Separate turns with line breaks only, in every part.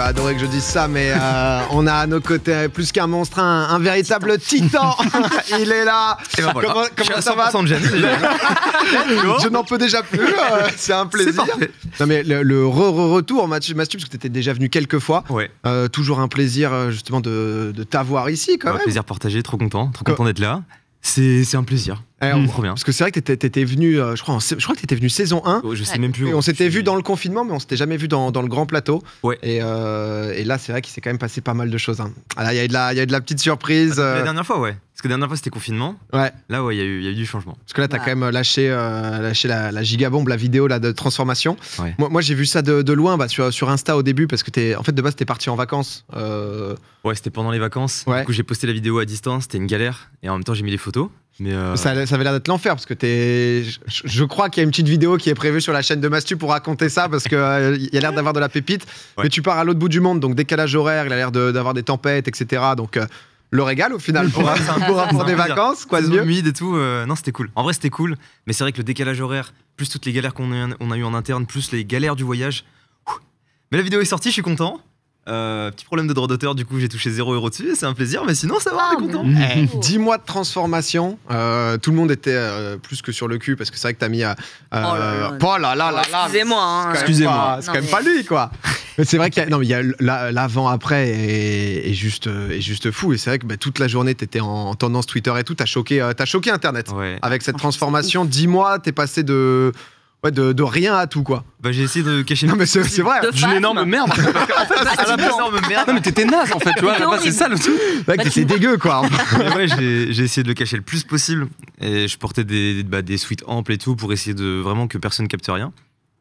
vas adorer que je dise ça, mais on a à nos côtés plus qu'un monstre, un véritable titan. Il est là.
Et ben voilà.
Comment ça va? Je n'en peux déjà plus. C'est un plaisir. Non mais le retour, Mathieu, parce que tu étais déjà venu quelques fois.
Ouais.
Toujours un plaisir justement de t'avoir ici quand même.
Plaisir partagé, trop content d'être là. C'est un plaisir. Trop bien.
Parce que c'est vrai que t'étais venu, je crois que t'étais venu saison 1.
Je sais même plus.
Et on s'était vu dans le confinement, mais on s'était jamais vu dans le grand plateau.
Ouais.
Et là, c'est vrai qu'il s'est quand même passé pas mal de choses. Hein. Ah, il y a de la petite surprise.
La dernière fois, ouais. Parce que la dernière fois, c'était confinement.
Ouais.
Là, ouais, il y a eu du changement.
Parce que là, t'as quand même lâché la gigabombe, la vidéo là, de transformation.
Ouais.
Moi, j'ai vu ça de loin, sur Insta au début, parce que en fait, de base, t'es parti en vacances.
Ouais, c'était pendant les vacances.
Ouais.
Du coup, j'ai posté la vidéo à distance. C'était une galère. Et en même temps, j'ai mis les photos. Mais
Ça avait l'air d'être l'enfer, parce que je crois qu'il y a une petite vidéo qui est prévue sur la chaîne de Mastu pour raconter ça, parce qu'il y a l'air d'avoir de la pépite.
Ouais.
Mais tu pars à l'autre bout du monde, donc décalage horaire, il a l'air d'avoir des tempêtes, etc. Donc le régal au final pour des vacances, quoi de mieux.
Humide et tout. Non, c'était cool. En vrai, c'était cool. Mais c'est vrai que le décalage horaire, plus toutes les galères qu'on a eu en interne, plus les galères du voyage. Mais la vidéo est sortie, je suis content. Petit problème de droit d'auteur, du coup j'ai touché 0€ dessus, c'est un plaisir, mais sinon ça va, on est content.
10 mois de transformation, tout le monde était plus que sur le cul, parce que c'est vrai que t'as mis
Excusez-moi.
Excusez-moi.
C'est quand même pas lui, quoi. Mais c'est vrai qu'il y a l'avant-après est juste fou, et c'est vrai que toute la journée t'étais en tendance Twitter et tout, t'as choqué Internet.
Ouais.
Avec cette transformation, 10 mois, t'es passé de rien à tout, quoi.
Bah j'ai essayé de cacher.
Non mais c'est vrai.
D'une énorme merde. En fait,
énorme merde.
Non mais t'étais naze en fait, tu vois.
C'était
C'est ça le truc.
Mec, t'étais dégueu, quoi.
Mais ouais, j'ai essayé de le cacher le plus possible. Et je portais des suites amples et tout pour essayer de vraiment que personne capte rien.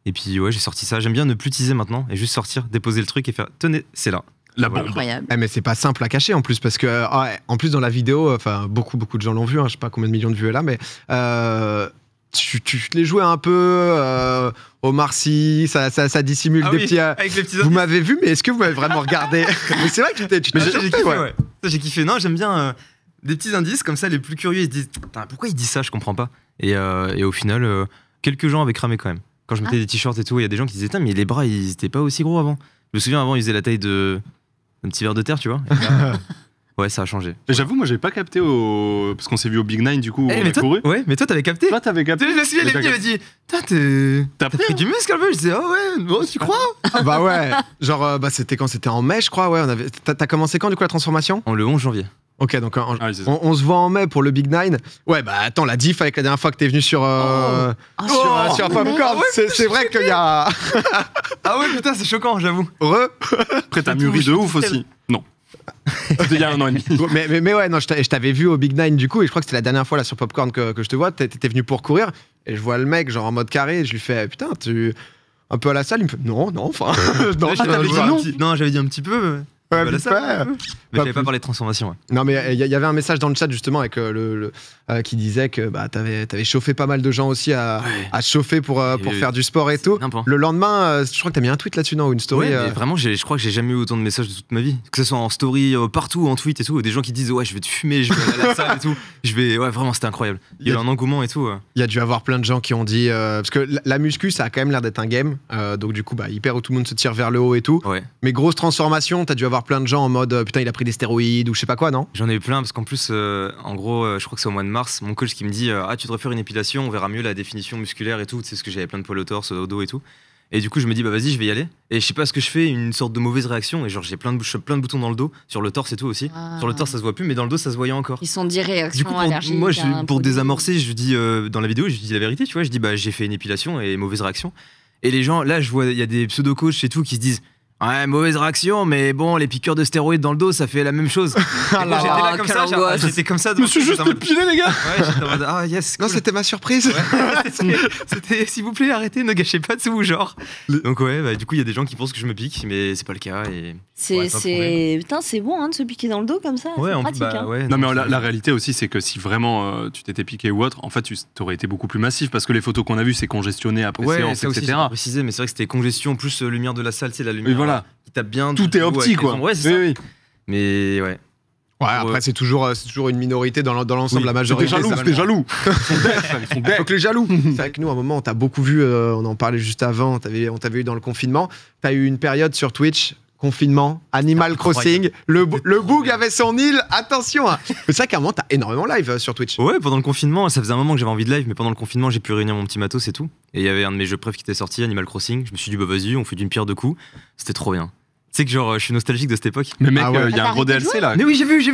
Et puis ouais, j'ai sorti ça. J'aime bien ne plus teaser maintenant et juste sortir, déposer le truc et faire tenez, c'est là.
La bombe.
Incroyable.
Mais c'est pas simple à cacher en plus, parce que en plus dans la vidéo, enfin beaucoup de gens l'ont vu, hein, je sais pas combien de millions de vues est là, mais tu l'as joué un peu Omar Sy, ça dissimule des petits.
Avec les petits.
Vous m'avez vu, mais est-ce que vous m'avez vraiment regardé? Mais c'est vrai que tu t'es
J'ai kiffé,
ouais.
ouais. Ça, j'ai kiffé. Non, j'aime bien des petits indices comme ça. Les plus curieux, ils se disent putain, pourquoi il dit ça, je comprends pas. Et au final, quelques gens avaient cramé quand même. Quand je mettais des t-shirts et tout, il y a des gens qui disaient mais les bras ils étaient pas aussi gros avant. Je me souviens avant, ils faisaient la taille d'un petit verre de terre, tu vois. Et là, ouais, ça a changé.
Mais j'avoue, moi j'avais pas capté parce qu'on s'est vu au Big Nine, du coup, on a couru.
Ouais, mais toi t'avais capté.
Toi t'avais capté.
Je me souviens, les filles m'ont dit t'as pris du muscle un peu. Je disais ah ouais, bon, tu crois?
Bah ouais, genre c'était quand c'était en mai, je crois. Ouais, t'as commencé quand du coup la transformation?
Le 11 janvier.
Ok, donc
oui, c'est ça.
on se voit en mai pour le Big Nine. Ouais, bah attends, la diff avec la dernière fois que t'es venu sur sur Popcorn, c'est vrai qu'il y a.
Ah ouais, putain, c'est choquant, j'avoue.
Après t'as mûri de ouf aussi. Non. C'était il y a 1 an et demi.
mais ouais, non, je t'avais vu au Big Nine du coup, et je crois que c'était la dernière fois là sur Popcorn que je te vois. T'étais venu pour courir, et je vois le mec genre en mode carré, et je lui fais putain, tu un peu à la salle, il me fait non, enfin.
Non, j'avais dit un petit peu.
Ouais,
Voilà,
vite
ça,
fait.
mais j'avais pas parlé de transformation. Ouais.
Non, mais il y avait un message dans le chat justement avec qui disait que t'avais chauffé pas mal de gens aussi à te chauffer pour faire du sport et tout. Le lendemain, je crois que t'as mis un tweet là-dessus, non, ou une story.
Ouais, mais vraiment, je crois que j'ai jamais eu autant de messages de toute ma vie. Que ce soit en story, partout, en tweet et tout. Des gens qui disent ouais, je vais te fumer, je vais aller à la salle et tout. Ouais, vraiment, c'était incroyable. Il y a eu un engouement et tout.
Il y a dû avoir plein de gens qui ont dit parce que la muscu, ça a quand même l'air d'être un game. Donc du coup, hyper où tout le monde se tire vers le haut et tout.
Ouais.
Mais grosse transformation, t'as dû avoir plein de gens en mode putain, il a pris des stéroïdes ou je sais pas quoi, non?
J'en ai eu plein parce qu'en plus, en gros, je crois que c'est au mois de mars, mon coach qui me dit tu devrais faire une épilation, on verra mieux la définition musculaire et tout. Tu sais, parce que j'avais plein de poils au torse, au dos et tout. Et du coup, je me dis vas-y, je vais y aller. Et je sais pas ce que je fais, une sorte de mauvaise réaction. Et genre, j'ai plein de boutons dans le dos, sur le torse et tout aussi. Sur le torse, ça se voit plus, mais dans le dos, ça se voyait encore.
Ils sont dit réaction
Du coup,
allergique.
moi, pour désamorcer, je dis dans la vidéo, je dis la vérité, tu vois. Je dis j'ai fait une épilation et mauvaise réaction. Et les gens, là, je vois, il y a des pseudo-coachs et tout qui se disent ouais, mauvaise réaction, mais bon, les piqûres de stéroïdes dans le dos, ça fait la même chose. J'étais comme ça.
Je me suis juste épilé, les gars.
Ouais, j'étais en mode ah yes.
Non, c'était ma surprise.
Ouais, c'était s'il vous plaît, arrêtez, ne gâchez pas de sous, genre. Donc ouais, du coup, il y a des gens qui pensent que je me pique, mais c'est pas le cas. Et
putain, c'est bon de se piquer dans le dos comme ça.
Ouais,
c'est pratique.
ouais,
non, mais la réalité aussi, c'est que si vraiment tu t'étais piqué ou autre, en fait, tu aurais été beaucoup plus massif parce que les photos qu'on a vues, c'est congestionné après séance,
ça
etc.
Aussi, précisé, mais c'est vrai que c'était congestion plus lumière de la salle, c'est la lumière.
Oui, voilà.
Qui tape bien.
Tout est optique, quoi.
Ouais, c'est ça.
Oui.
Mais ouais.
Ouais, après, c'est toujours une minorité dans l'ensemble, la majorité.
C'était jaloux.
Faut que les jaloux. C'est vrai que nous, à un moment, on t'a beaucoup vu, on en parlait juste avant, on t'avait eu dans le confinement. T'as eu une période sur Twitch confinement, Animal
Incroyable.
Crossing, le boug avait son île, attention hein. Mais c'est vrai qu'à un moment, t'as énormément live sur Twitch.
Ouais, pendant le confinement, ça faisait un moment que j'avais envie de live, mais pendant le confinement, j'ai pu réunir mon petit matos et tout. Et il y avait un de mes jeux préf qui était sorti, Animal Crossing. Je me suis dit, bah vas-y, on fait d'une pierre deux coups. C'était trop bien. Tu sais que genre, je suis nostalgique de cette époque.
Mais mec,
Ah ouais.
il y a un gros
Arrêtez de
DLC là.
Mais oui, j'ai vu.
oui.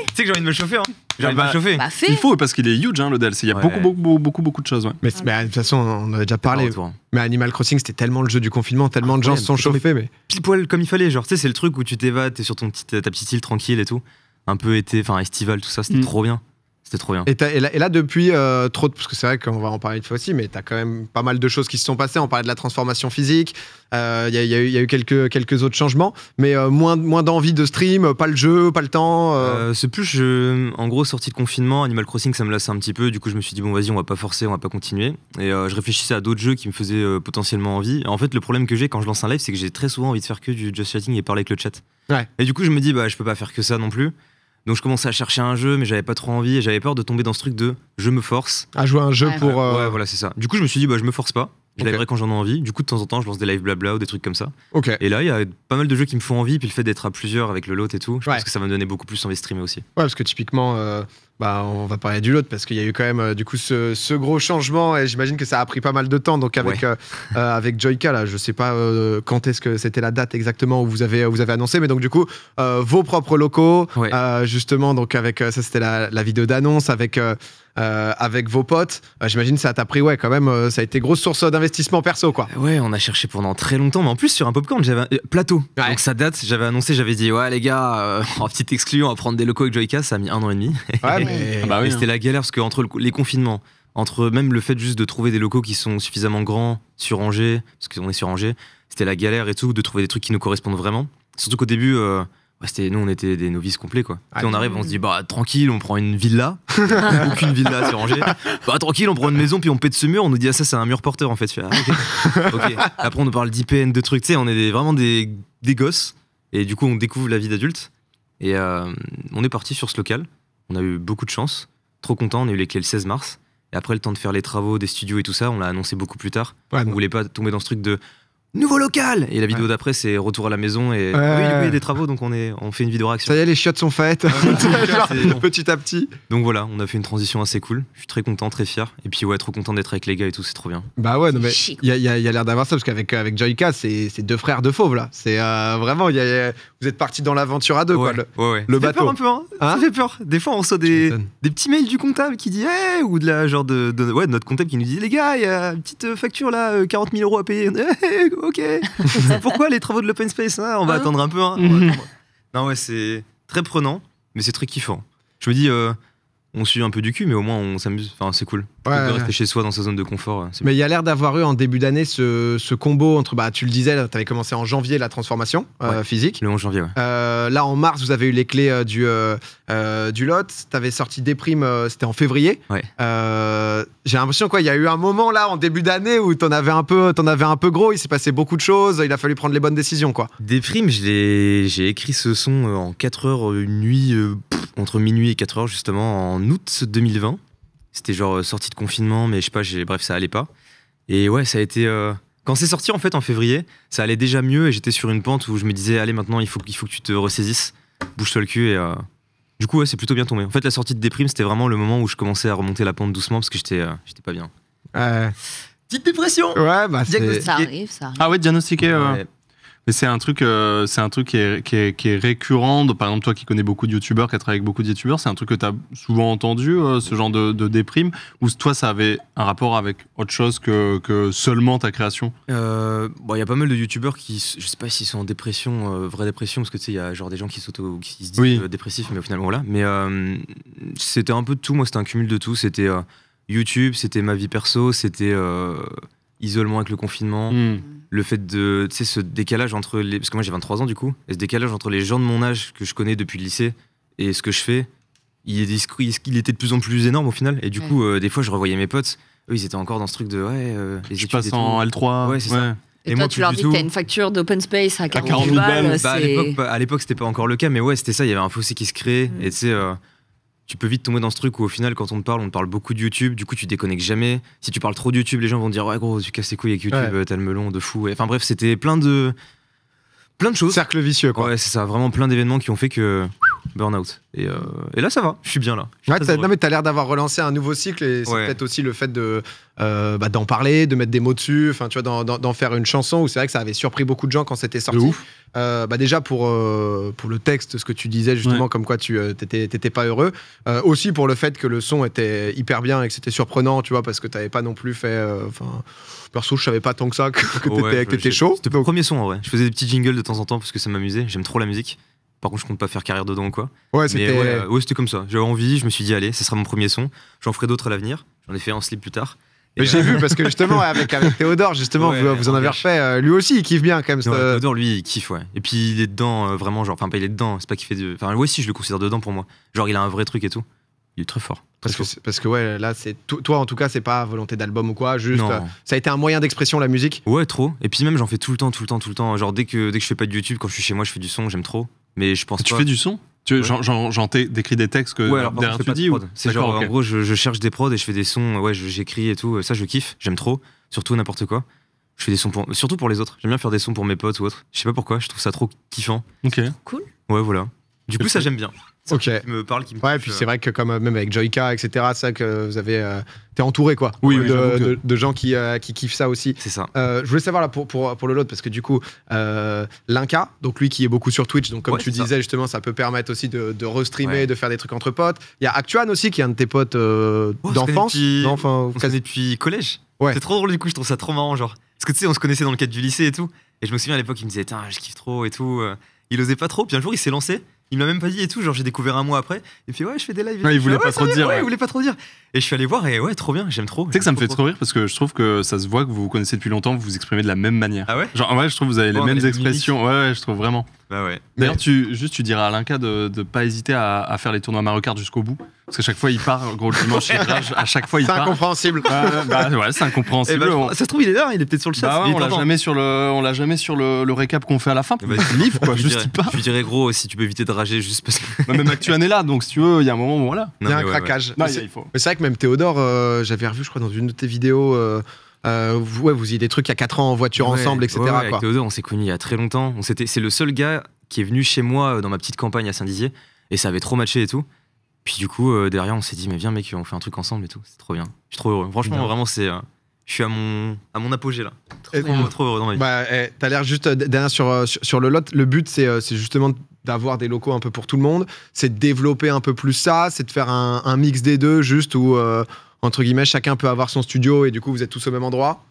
Tu sais que j'ai envie de me chauffer, hein. J'ai envie de me
Bah,
chauffer.
Bah, fais.
Il faut, parce qu'il est huge, le DLC. Il y a
Ouais.
beaucoup de choses. Ouais.
Mais de toute façon, on en avait déjà parlé.
Retour.
Mais Animal Crossing, c'était tellement le jeu du confinement, tellement de gens se sont
Incroyable.
chauffés. Mais
Pile poil comme il fallait, genre, tu sais, c'est le truc où tu t'évades, t'es sur ta petite île tranquille et tout. Un peu été, enfin estival, tout ça, c'était trop bien. C'était trop bien.
Et là, depuis, parce que c'est vrai qu'on va en parler une fois aussi, mais t'as quand même pas mal de choses qui se sont passées. On parlait de la transformation physique, il y a eu quelques autres changements, mais moins d'envie de stream, pas le jeu, pas le temps.
C'est plus, en gros, sortie de confinement, Animal Crossing, ça me lasse un petit peu. Du coup, je me suis dit, bon, vas-y, on va pas forcer, on va pas continuer. Et je réfléchissais à d'autres jeux qui me faisaient potentiellement envie. Et en fait, le problème que j'ai quand je lance un live, c'est que j'ai très souvent envie de faire que du just chatting et parler avec le chat.
Ouais.
Et du coup, je me dis, bah, je peux pas faire que ça non plus. Donc, je commençais à chercher un jeu, mais j'avais pas trop envie et j'avais peur de tomber dans ce truc de je me force.
À jouer à un jeu
Ouais,
pour.
Ouais, voilà, c'est ça. Du coup, je me suis dit, bah, je me force pas. Je
Ok.
liverai quand j'en ai envie. Du coup, de temps en temps, je lance des live blabla ou des trucs comme ça.
Ok.
Et là, il y a pas mal de jeux qui me font envie. Puis le fait d'être à plusieurs avec le lot et tout, je
Ouais.
pense que ça va me donner beaucoup plus envie de streamer aussi.
Ouais, parce que typiquement, on va parler du lot parce qu'il y a eu quand même du coup ce gros changement et j'imagine que ça a pris pas mal de temps. Donc avec Joyka, là, je sais pas quand est-ce que c'était la date exactement où vous avez annoncé, mais donc du coup vos propres locaux,
Ouais.
justement donc avec ça c'était la vidéo d'annonce avec vos potes. J'imagine ça t'a pris quand même ça a été grosse source d'investissement perso quoi.
Ouais, on a cherché pendant très longtemps, mais en plus sur un popcorn, j'avais un plateau.
Ouais.
Donc ça date, j'avais annoncé, j'avais dit ouais les gars, en petit exclu, on va prendre des locaux avec Joyka, ça a mis 1 an et demi.
Ouais, mais
Ah bah oui,
Et c'était la galère parce qu'entre les confinements, entre même le fait juste de trouver des locaux qui sont suffisamment grands sur Angers, parce qu'on est sur Angers, c'était la galère et tout, de trouver des trucs qui nous correspondent vraiment. Surtout qu'au début, nous on était des novices complets quoi.
Ah,
Puis on arrive, on se dit bah tranquille, on prend une villa, aucune villa sur Angers. Bah tranquille, on prend une maison puis on pète ce mur, on nous dit ah ça c'est un mur porteur en fait. Je fais, ah, ok. Après on nous parle d'IPN, de trucs, tu sais, on est vraiment des gosses et du coup on découvre la vie d'adulte et on est parti sur ce local. On a eu beaucoup de chance, trop content, on a eu les clés le 16 mars. Et après, le temps de faire les travaux des studios et tout ça, on l'a annoncé beaucoup plus tard.
Ouais,
On
non.
voulait pas tomber dans ce truc de nouveau local. Et la vidéo d'après, c'est retour à la maison. Et
Ouais.
oui, du coup, il y a des travaux, donc on fait une vidéo réaction.
ça y est, les chiottes sont faites. Genre,
c'est bon.
petit à petit.
Donc voilà, on a fait une transition assez cool. Je suis très content, très fier. Et puis ouais, trop content d'être avec les gars et tout, c'est trop bien.
Bah ouais, non, mais
Chic.
il y a l'air d'avoir ça parce avec Joyka, c'est deux frères de fauves là. C'est vraiment, vous êtes partis dans l'aventure à deux quoi.
ouais.
le
Ça fait
bateau.
peur un peu, hein.
Hein
Ça fait peur. Des fois, on reçoit
Tu
des
m'étonnes.
petits mails du comptable qui dit hey, ou de la genre de notre comptable qui nous dit les gars, il y a une petite facture là, 40 000 € à payer. Hey, ok. Pourquoi les travaux de l'open space hein. On va attendre un peu. Hein. On va attendre. Non ouais, c'est très prenant, mais c'est très kiffant. Je me dis, on suit un peu du cul, mais au moins on s'amuse. Enfin, c'est cool.
Ouais,
De
ouais.
rester chez soi dans sa zone de confort. C'est
Mais il y a l'air d'avoir eu en début d'année ce combo entre, tu le disais, tu avais commencé en janvier la transformation
Ouais.
physique.
le 11 janvier. Ouais.
Là en mars, vous avez eu les clés du lot. Tu avais sorti des primes, c'était en février.
Ouais.
J'ai l'impression il y a eu un moment là en début d'année où t'en avais un peu gros. Il s'est passé beaucoup de choses. Il a fallu prendre les bonnes décisions quoi.
Des primes, j'ai écrit ce son en 4 heures, une nuit, entre minuit et 4 heures justement, en août 2020. C'était genre sortie de confinement, mais je sais pas, bref, ça allait pas. Et ouais, ça a été... Quand c'est sorti en fait en février, ça allait déjà mieux et j'étais sur une pente où je me disais, allez maintenant, il faut que tu te ressaisisses, bouge-toi le cul et... Du coup, ouais, c'est plutôt bien tombé. En fait, la sortie de Déprime, c'était vraiment le moment où je commençais à remonter la pente doucement parce que j'étais pas bien. Petite dépression.
Ouais, c'est...
Diagnostic.
Ça arrive, ça arrive.
Ah ouais, diagnostiqué.
Ouais.
Mais c'est un truc qui est récurrent. Par exemple, toi qui connais beaucoup de youtubeurs, qui a travaillé avec beaucoup de youtubeurs, c'est un truc que tu as souvent entendu, ce genre de déprime, ou toi ça avait un rapport avec autre chose que seulement ta création?
Il y a pas mal de youtubeurs qui, je sais pas s'ils sont en dépression, vraie dépression, parce que tu sais, il y a genre des gens qui se disent
Oui.
Dépressifs, mais au final, voilà. Mais c'était un peu de tout, moi, c'était un cumul de tout. C'était YouTube, c'était ma vie perso, c'était isolement avec le confinement. Le fait de, tu sais, ce décalage entre les... Parce que moi j'ai 23 ans du coup, et ce décalage entre les gens de mon âge que je connais depuis le lycée et ce que je fais, il était de plus en plus énorme au final. Et du coup, des fois je revoyais mes potes, eux ils étaient encore dans ce truc de les
Je
études
passe
et tout.
en L3.
Ouais, c'est ça.
Et
Et
toi,
moi,
tu
plus
leur
du
dis que
tout.
t'as une facture d'open space à 40
40
000
000
balles.
Bah, à l'époque c'était pas encore le cas, mais ouais, c'était ça, il y avait un fossé qui se créait. Et tu sais, tu peux vite tomber dans ce truc où au final, quand on te parle beaucoup de YouTube, du coup tu déconnectes jamais. Si tu parles trop de YouTube, les gens vont te dire ouais gros, tu casses les couilles avec YouTube, t'as le melon de fou. Enfin bref, c'était plein de Plein de choses.
Cercle vicieux, quoi.
Ouais, c'est ça, vraiment plein d'événements qui ont fait que burn-out. Et là, ça va, je suis bien là. Je suis
Ouais,
très heureux.
non, mais t'as l'air d'avoir relancé un nouveau cycle et c'est
Ouais.
peut-être aussi le fait d'en parler, de mettre des mots dessus, enfin tu vois, d'en faire une chanson où c'est vrai que ça avait surpris beaucoup de gens quand c'était sorti.
ouf.
Déjà pour le texte, ce que ce que tu disais justement, comme quoi tu t'étais pas heureux. Aussi pour le fait que le son était hyper bien et que c'était surprenant, tu vois, parce que t'avais pas non plus fait. Perso, je savais pas tant que ça que
Ouais,
t'étais chaud.
C'était le premier son en vrai. Je faisais des petits jingles de temps en temps parce que ça m'amusait. J'aime trop la musique. Par contre, je compte pas faire carrière dedans ou quoi.
Ouais,
Mais
c'était.
ouais, c'était comme ça. J'avais envie, je me suis dit, allez, ça sera mon premier son. J'en ferai d'autres à l'avenir. J'en ai fait un slip plus tard. Et
Mais j'ai vu parce que justement avec Théodore, justement,
Ouais,
vous en avez
en
refait. Lui aussi, il kiffe bien quand même.
Non,
ce-
Théodore, lui, il kiffe, ouais. Et puis il est dedans, vraiment, genre, enfin, pas il est dedans, c'est pas qu'il fait de. Enfin, ouais, si, je le considère dedans pour moi. Genre, il a un vrai truc et tout. Il est très fort. Très fort.
Parce que ouais, là, c'est toi en tout cas, c'est pas volonté d'album ou quoi, juste
Non.
ça a été un moyen d'expression la musique.
Ouais, trop. Et puis même, j'en fais tout le temps. Genre, dès que je fais pas de YouTube, quand je suis chez moi, je fais du son, j'aime trop. Mais je pense
Tu
pas.
fais du son
Ouais.
J'en t'écris des textes que
Ouais, alors par
derrière
contre, je
tu
fais pas
dis
de
ou...
prod. C'est
D'accord,
genre,
ok.
en gros, je cherche des prods et je fais des sons, ouais, j'écris et tout. Ça, je kiffe, j'aime trop. Surtout n'importe quoi. Je fais des sons surtout pour les autres. J'aime bien faire des sons pour mes potes ou autres. Je sais pas pourquoi, je trouve ça trop kiffant.
Ok.
Ouais, voilà. Du coup, ça, j'aime bien. Ça,
Ok.
qui me parle, qui me
Ouais,
touche,
puis c'est vrai que comme même avec Joyka, etc., c'est ça que vous avez, t'es entouré quoi,
Oui,
de,
oui, j'avoue que-
de gens qui kiffent ça aussi.
C'est ça.
Je voulais savoir là pour le lot parce que du coup Linka, donc lui qui est beaucoup sur Twitch, donc comme
Ouais,
tu
c'est ça.
disais justement, ça peut permettre aussi de restreamer,
Ouais.
de faire des trucs entre potes. Il y a Actuan aussi qui est un de tes potes
Oh, on se
d'enfance,
connaît depuis-
non, enfin,
On se connaît depuis collège.
Ouais.
C'est trop drôle du coup, je trouve ça trop marrant genre. Parce que tu sais, on se connaissait dans le cadre du lycée et tout. Et je me souviens à l'époque, il me disait, tiens, je kiffe trop et tout. Il osait pas trop. Puis un jour, il s'est lancé. Il m'a même pas dit et tout. Genre, j'ai découvert un mois après. Et puis, ouais, je fais des lives. et
Ouais,
tout.
il voulait
Je fais,
pas trop
ça y est,
dire,
Ouais,
ouais.
il voulait pas trop dire. Et je suis allé voir et ouais, trop bien. J'aime trop.
Tu sais que ça me fait trop rire parce que je trouve que ça se voit que vous vous connaissez depuis longtemps, vous vous exprimez de la même manière.
Ah ouais?
Genre, en vrai, je trouve que vous avez les
Ouais, on a
mêmes
les mêmes
expressions. Ouais, je trouve vraiment.
Bah ouais.
D'ailleurs, tu diras à Linka de pas hésiter à faire les tournois Mario Kart jusqu'au bout. Parce qu'à chaque fois, il part, gros, le dimanche, il rage. À chaque fois, il
c'est
part.
incompréhensible.
Ouais, c'est
Et
incompréhensible.
bah, ça se trouve, il est là. Il est peut-être sur le chat.
Bah ouais,
il est
on l'a
content.
jamais sur le récap qu'on fait à la fin.
Eh bah,
Livre, quoi,
je
juste
dirais-
il part.
Je lui dirais gros si tu peux éviter de rager juste parce que.
Bah, même Actuan est là, donc si tu veux, il y a un moment où voilà.
Il y a
Non,
un
mais ouais, ouais.
craquage.
Non,
Mais c'est
il faut.
mais c'est vrai que même Théodore, j'avais revu, je crois, dans une de tes vidéos. Vous faisiez des trucs il y a 4 ans en voiture
Ouais,
ensemble, etc.
ouais, avec
quoi.
Théodore, on s'est connus il y a très longtemps. C'est le seul gars qui est venu chez moi dans ma petite campagne à Saint-Dizier et ça avait trop matché et tout. Puis du coup, derrière, on s'est dit, mais viens, mec, on fait un truc ensemble et tout. C'est trop bien. Je suis trop heureux. Franchement,
Bien.
vraiment, je suis à mon apogée là.
Et-
Trop heureux dans ma vie.
Bah, t'as l'air juste derrière sur le lot. Le but, c'est justement d'avoir des locaux un peu pour tout le monde. C'est de développer un peu plus ça. C'est de faire un mix des deux, juste où, entre guillemets, chacun peut avoir son studio et du coup, vous êtes tous au même endroit.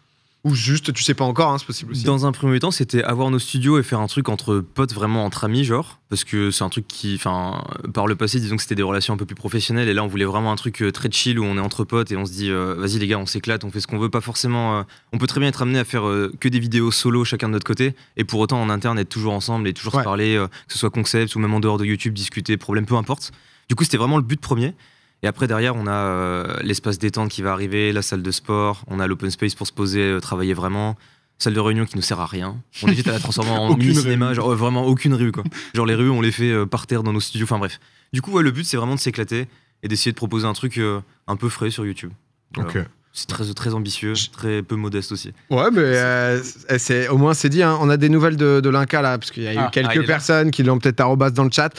Ou juste, tu sais pas encore, hein, c'est possible aussi.
Dans un premier temps, c'était avoir nos studios et faire un truc entre potes, vraiment entre amis, genre. Parce que c'est un truc qui, enfin, par le passé, disons que c'était des relations un peu plus professionnelles. Et là, on voulait vraiment un truc très chill où on est entre potes et on se dit, vas-y les gars, on s'éclate, on fait ce qu'on veut. Pas forcément. On peut très bien être amené à faire que des vidéos solo chacun de notre côté. Et pour autant, en interne, être toujours ensemble et toujours
Ouais.
se parler, que ce soit concept ou même en dehors de YouTube, discuter, problème, peu importe. Du coup, c'était vraiment le but premier. Et après, derrière, on a l'espace détente qui va arriver, la salle de sport, on a l'open space pour se poser, travailler vraiment. Salle de réunion qui nous sert à rien. On hésite à la transformer en
Aucune
mini-cinéma,
rue.
genre vraiment aucune rue quoi. Genre les rues, on les fait par terre dans nos studios, enfin bref. Du coup, ouais, le but c'est vraiment de s'éclater et d'essayer de proposer un truc un peu frais sur YouTube. Voilà.
Ok.
C'est très ambitieux, très peu modeste aussi.
Ouais, mais au moins c'est dit. Hein. On a des nouvelles de Linka là, parce qu'il y a eu
Ah,
il est
quelques
là.
personnes qui l'ont peut-être arrobas dans le chat,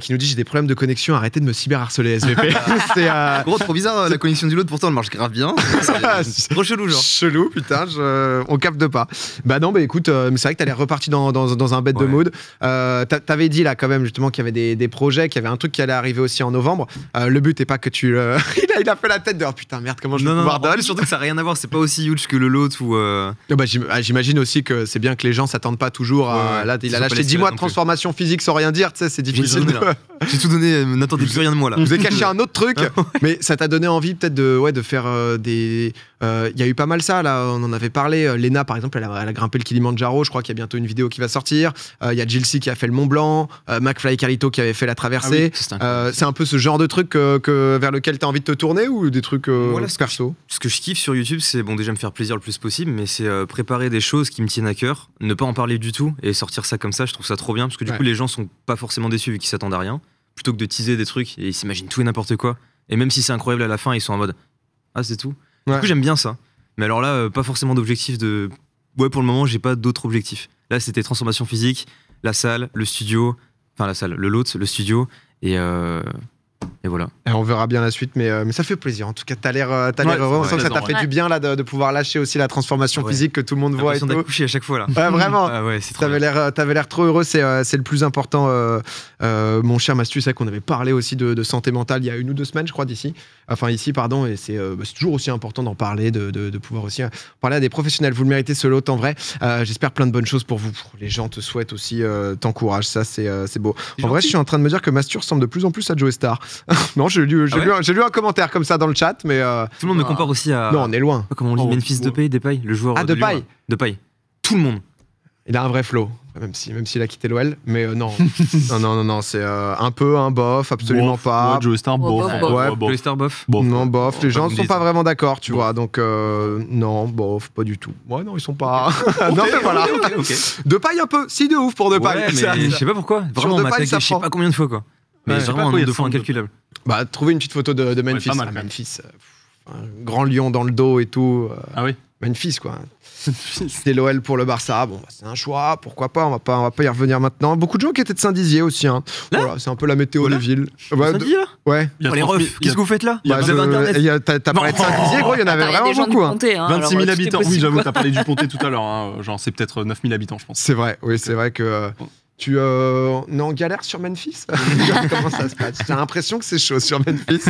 qui nous dit j'ai des problèmes de connexion, arrêtez de me cyberharceler SVP. C'est
Gros, trop bizarre, la connexion du lot pourtant elle marche grave bien. C'est trop chelou genre.
chelou, putain, on capte pas. Bah non, bah écoute, mais c'est vrai que t'as l'air reparti dans un bête de
Ouais.
mood. T'avais dit là quand même justement qu'il y avait des projets, qu'il y avait un truc qui allait arriver aussi en novembre. Le but est pas que tu. il a fait la tête de oh, putain merde comment je vais
Non,
pouvoir
en plus,
dodge.
surtout que ça n'a rien à voir, c'est pas aussi huge que le lot ou.
Bah, j'imagine aussi que c'est bien que les gens s'attendent pas toujours à.
Ouais,
Là,
ils
il a
sont pas
lâché
les
10 mois
seuls
de
non plus.
transformation physique sans rien dire, tu sais, c'est difficile.
tout donné, là. J'ai tout donné, n'attendez plus rien de moi là.
Je vous ai caché un autre truc, mais ça t'a donné envie peut-être de faire des. Il y a eu pas mal ça, là, on en avait parlé. Léna, par exemple, elle a grimpé le Kilimandjaro, je crois qu'il y a bientôt une vidéo qui va sortir. Il y a Jilcy qui a fait le Mont Blanc, McFly et Carlito qui avait fait la traversée.
Ça, c'était incroyable.
C'est un peu ce genre de truc vers lequel t'as envie de te tourner ou des trucs
Voilà, ce que
perso?
Ce que je kiffe sur YouTube, c'est bon déjà me faire plaisir le plus possible, mais c'est préparer des choses qui me tiennent à cœur, ne pas en parler du tout et sortir ça comme ça. Je trouve ça trop bien parce que du
Ouais.
coup les gens sont pas forcément déçus vu qu'ils s'attendent à rien, plutôt que de teaser des trucs et ils s'imaginent tout et n'importe quoi. Et même si c'est incroyable à la fin, ils sont en mode ah c'est tout.
Ouais.
Du coup j'aime bien ça. Mais alors là, pas forcément d'objectif de. Ouais pour le moment j'ai pas d'autres objectifs. Là c'était transformation physique, la salle, le studio, enfin la salle, le lot, le studio, et voilà.
Et on verra bien la suite, mais ça fait plaisir. En tout cas, t'as l'air heureux. On sent que ça t'a fait du bien là de pouvoir lâcher aussi la transformation physique que tout le monde voit et
J'ai l'impression
tout.
d'accoucher à chaque fois là.
Vraiment.
Ah ouais, c'est trop bien.
T'avais l'air trop heureux, c'est le plus important. Mon cher Mastu, c'est qu'on avait parlé aussi de santé mentale il y a 1 ou 2 semaines, je crois, ici, pardon, et c'est toujours aussi important d'en parler, de pouvoir aussi parler à des professionnels. Vous le méritez, ce lot, en vrai. J'espère plein de bonnes choses pour vous. Les gens te souhaitent aussi, t'encouragent, ça c'est beau. En vrai, je suis en train de me dire que Mastu ressemble de plus en plus à Joey Star. Non, j'ai lu un commentaire comme ça dans le chat, mais
Tout le monde me compare aussi à.
non, on est loin.
Comment on dit, Memphis Depay, le joueur.
Ah,
de Lyon,
Depay.
là. Depay. Tout le monde.
Il a un vrai flow, même s'il a quitté l'OL, mais non. non, c'est un peu un bof, absolument pas.
Joe Star, bof.
Le Star bof.
Non, bof, les gens ne sont pas
ça.
vraiment d'accord, tu vois, donc non, bof, pas du tout. Ouais, non, ils sont pas. Non, mais voilà.
Ok.
Depay un peu, si de ouf pour Depay.
Ouais, mais je sais pas pourquoi. Vraiment, on m'a
Depay,
tagué
ça
je sais
prend.
pas combien de fois quoi. Mais
Ouais, je sais
vraiment
pas
un
quoi, il y
nombre
a
de fois
de
incalculable.
Bah, trouver une petite photo de Memphis.
pas mal,
Ah,
quand même.
Memphis, un grand lion dans le dos et tout.
Ah oui.
Memphis, quoi. C'était l'OL pour le Barça. Bon, bah, c'est un choix, pourquoi pas. On va pas y revenir maintenant. Beaucoup de gens qui étaient de Saint-Dizier aussi. Hein. Voilà, c'est un peu la météo des villes. Ouais,
Ça dit là
ouais.
Il y a
Oh, les
30 000
refs, qu'est-ce que vous faites là
Bah,
Vous avez Internet
t'as parlé de Saint-Dizier, gros, il y en avait
Attends, il y a
vraiment
des gens du
beaucoup. Hein.
Pontet, hein,
26 000
alors, tout est
habitants. Oui,
possible,
j'avoue,
quoi.
t'as parlé du Pontet tout à l'heure. Hein. Genre, c'est peut-être 9 000 habitants, je pense.
C'est vrai, oui, c'est vrai que tu on est en galère sur Memphis. Comment ça se passe? J'ai l'impression que c'est chaud sur Memphis.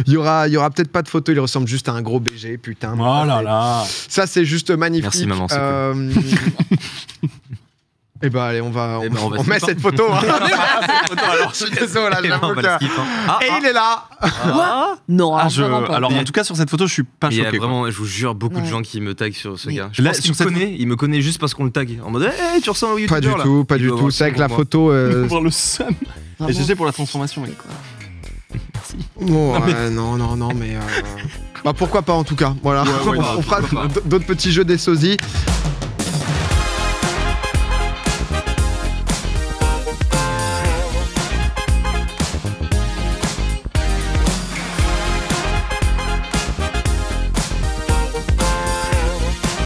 Il y aura peut-être pas de photo, il ressemble juste à un gros BG, putain.
Oh là là.
Ça, c'est juste magnifique.
Merci, maman, c'est
Et bah allez, on
on
met cette photo. Hein. Alors, je suis désolé, là,
Eh ben, on
j'avoue
va le
que...
skip, hein. Ah,
Et il est là.
Non,
Ah,
vraiment pas.
alors, en tout cas, sur cette photo, je suis pas
il y a
choqué. quoi.
vraiment, je vous jure, beaucoup de
Ouais.
gens qui me taguent sur ce
Mais
gars. Je
là,
pense qu'il
sur
me
cette
connaît, il me connaît juste parce qu'on le tag. En mode, hey, tu ressembles au
Pas
youtubeur
du tout, pas
Il
du
doit
tout.
avoir
C'est avec
ça
la
pour
photo.
Voir le seum. Et
Vraiment.
GG pour la transformation, mec.
Bon, non, mais. Bah pourquoi pas en tout cas. Voilà,
Ouais,
on fera d'autres petits jeux des sosies.